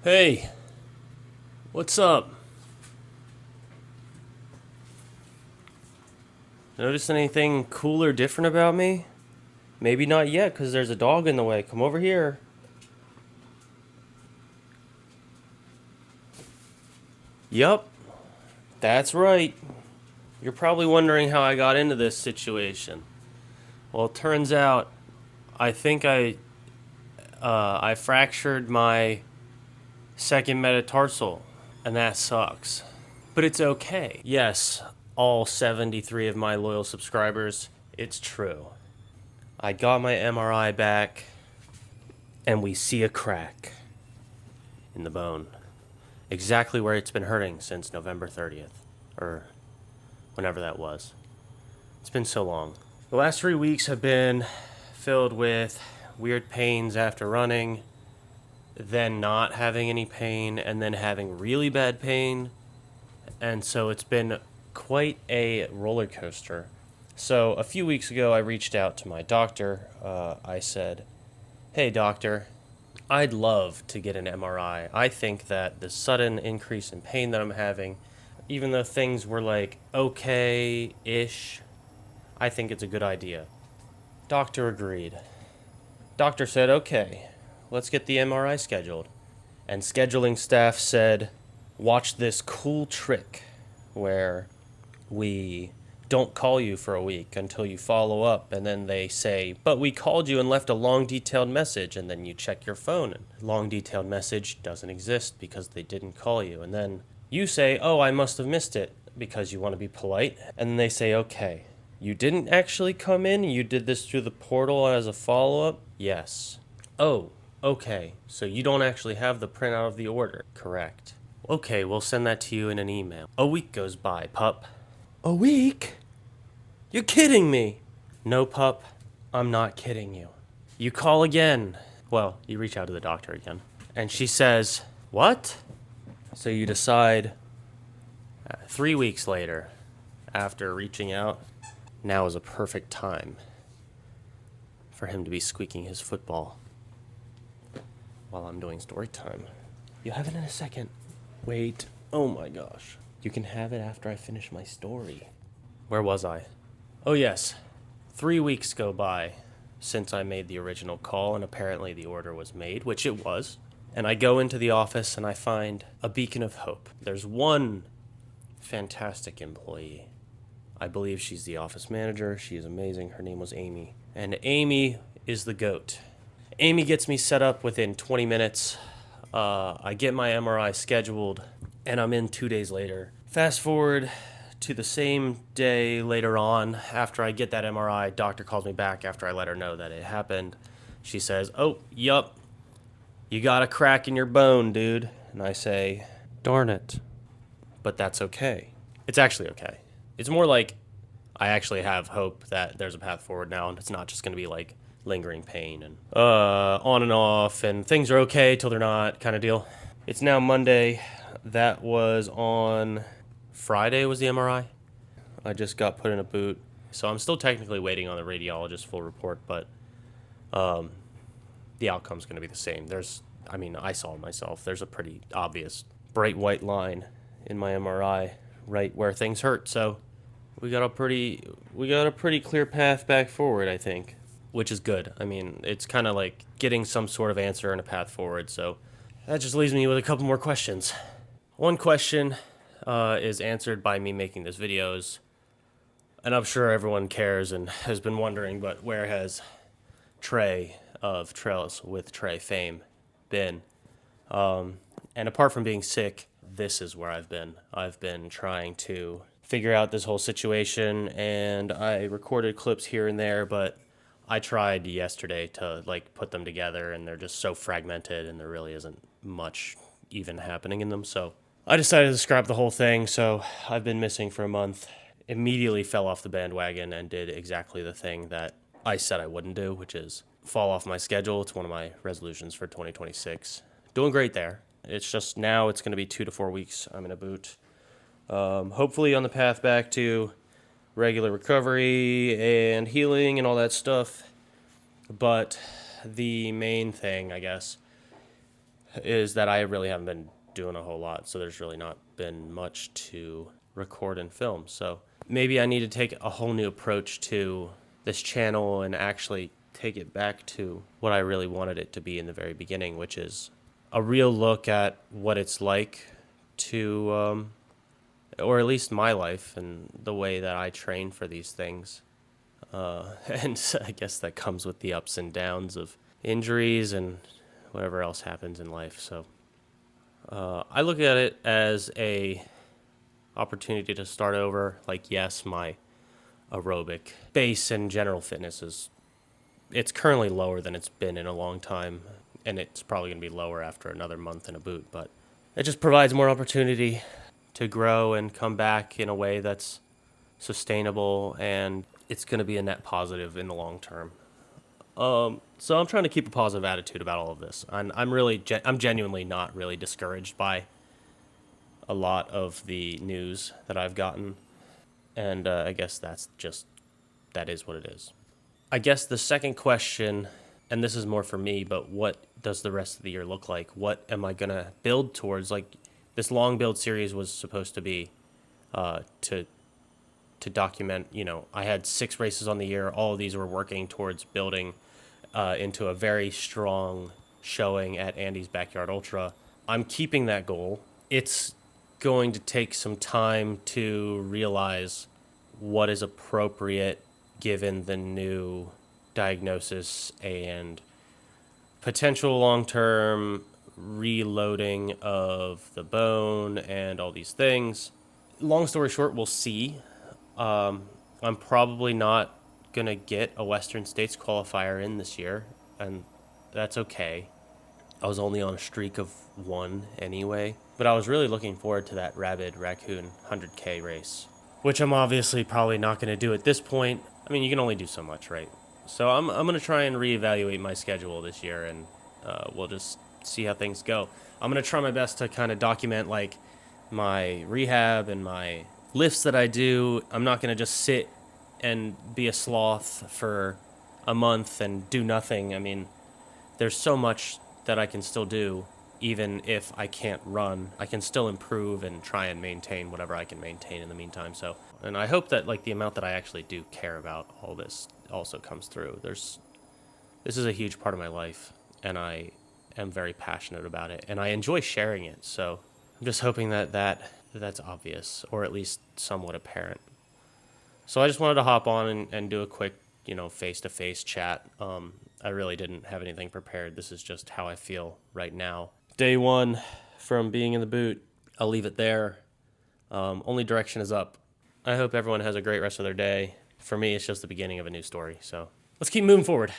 Hey, what's up? Notice anything cool or different about me? Maybe not yet, because there's a dog in the way. Come over here. Yup, that's right. You're probably wondering how I got into this situation. Well, it turns out I think I fractured my second metatarsal, and that sucks. But it's okay. Yes, all 73 of my loyal subscribers, it's true. I got my MRI back, and we see a crack in the bone. Exactly where it's been hurting since November 30th, or whenever that was. It's been so long. The last 3 weeks have been filled with weird pains after running, then not having any pain, and then having really bad pain. And so it's been quite a roller coaster. So a few weeks ago, I reached out to my doctor. I said, "Hey, doctor, I'd love to get an MRI. I think that the sudden increase in pain that I'm having, even though things were like okay-ish, I think it's a good idea." Doctor agreed. Doctor said, "Okay, let's get the MRI scheduled." And scheduling staff said, "Watch this cool trick where we don't call you for a week until you follow up, and then they say, 'But we called you and left a long detailed message,' and then you check your phone and long detailed message doesn't exist because they didn't call you, and then you say, 'Oh, I must have missed it,' because you want to be polite, and then they say, 'Okay, you didn't actually come in, you did this through the portal as a follow-up?' 'Yes.' 'Oh, okay, so you don't actually have the printout of the order?' 'Correct.' 'Okay, we'll send that to you in an email.' A week goes by, pup." "A week? You're kidding me." "No, pup, I'm not kidding you." You call again. Well, you reach out to the doctor again. And she says, "What?" So you decide 3 weeks later, after reaching out, now is a perfect time for him to be squeaking his football while I'm doing story time. You'll have it in a second. Wait. Oh my gosh. You can have it after I finish my story. Where was I? Oh, yes. 3 weeks go by since I made the original call, and apparently the order was made, which it was. And I go into the office and I find a beacon of hope. There's one fantastic employee. I believe she's the office manager. She is amazing. Her name was Amy. And Amy is the GOAT. Amy gets me set up within 20 minutes. I get my MRI scheduled, and I'm in 2 days later. Fast forward to the same day later on, after I get that MRI, doctor calls me back after I let her know that it happened. She says, "Oh, yup, you got a crack in your bone, dude." And I say, "Darn it. But that's okay." It's actually okay. It's more like I actually have hope that there's a path forward now, and it's not just going to be like lingering pain and on and off, and things are okay till they're not kind of deal. It's now Monday. That was on Friday was the MRI. I just got put in a boot. So I'm still technically waiting on the radiologist full report, but the outcome's going to be the same. I saw it myself. There's a pretty obvious bright white line in my MRI right where things hurt. So we got a pretty clear path back forward, I think, which is good. I mean, it's kind of like getting some sort of answer and a path forward. So that just leaves me with a couple more questions. One question is answered by me making these videos, and I'm sure everyone cares and has been wondering, but where has Trey of Trails with Trey fame been? And apart from being sick, this is where I've been. I've been trying to figure out this whole situation, and I recorded clips here and there, but I tried yesterday to put them together, and they're just so fragmented, and there really isn't much even happening in them. So I decided to scrap the whole thing. So I've been missing for a month. Immediately fell off the bandwagon and did exactly the thing that I said I wouldn't do, which is fall off my schedule. It's one of my resolutions for 2026. Doing great there. It's just now it's going to be 2 to 4 weeks. I'm in a boot. Hopefully on the path back to regular recovery and healing and all that stuff. But the main thing, I guess, is that I really haven't been doing a whole lot, so there's really not been much to record and film. So maybe I need to take a whole new approach to this channel and actually take it back to what I really wanted it to be in the very beginning, which is a real look at what it's like to, or at least my life and the way that I train for these things. And I guess that comes with the ups and downs of injuries and whatever else happens in life. So I look at it as a opportunity to start over. Like, yes, my aerobic base and general fitness it's currently lower than it's been in a long time, and it's probably going to be lower after another month in a boot, but it just provides more opportunity to grow and come back in a way that's sustainable, and it's going to be a net positive in the long term. So I'm trying to keep a positive attitude about all of this. I'm genuinely not really discouraged by a lot of the news that I've gotten, and I guess that is what it is. I guess the second question, and this is more for me, but what does the rest of the year look like? What am I going to build towards? Like, this long build series was supposed to be to document, I had 6 races on the year. All of these were working towards building into a very strong showing at Andy's Backyard Ultra. I'm keeping that goal. It's going to take some time to realize what is appropriate given the new diagnosis and potential long-term reloading of the bone and all these things. Long story short, we'll see. I'm probably not going to get a Western States qualifier in this year, and that's okay. I was only on a streak of 1 anyway, but I was really looking forward to that Rabid Raccoon 100K race, which I'm obviously probably not going to do at this point. I mean, you can only do so much, right? So I'm going to try and reevaluate my schedule this year, and we'll just see how things go. I'm going to try my best to kind of document, like, my rehab and my lifts that I do. I'm not going to just sit and be a sloth for a month and do nothing. I mean, there's so much that I can still do. Even if I can't run, I can still improve and try and maintain whatever I can maintain in the meantime. So, and I hope that, like, the amount that I actually do care about all this also comes through. This is a huge part of my life, and I am very passionate about it, and I enjoy sharing it. So I'm just hoping that's obvious, or at least somewhat apparent. So I just wanted to hop on and do a quick, face-to-face chat. I really didn't have anything prepared. This is just how I feel right now. Day 1 from being in the boot. I'll leave it there. Only direction is up. I hope everyone has a great rest of their day. For me, it's just the beginning of a new story. So let's keep moving forward.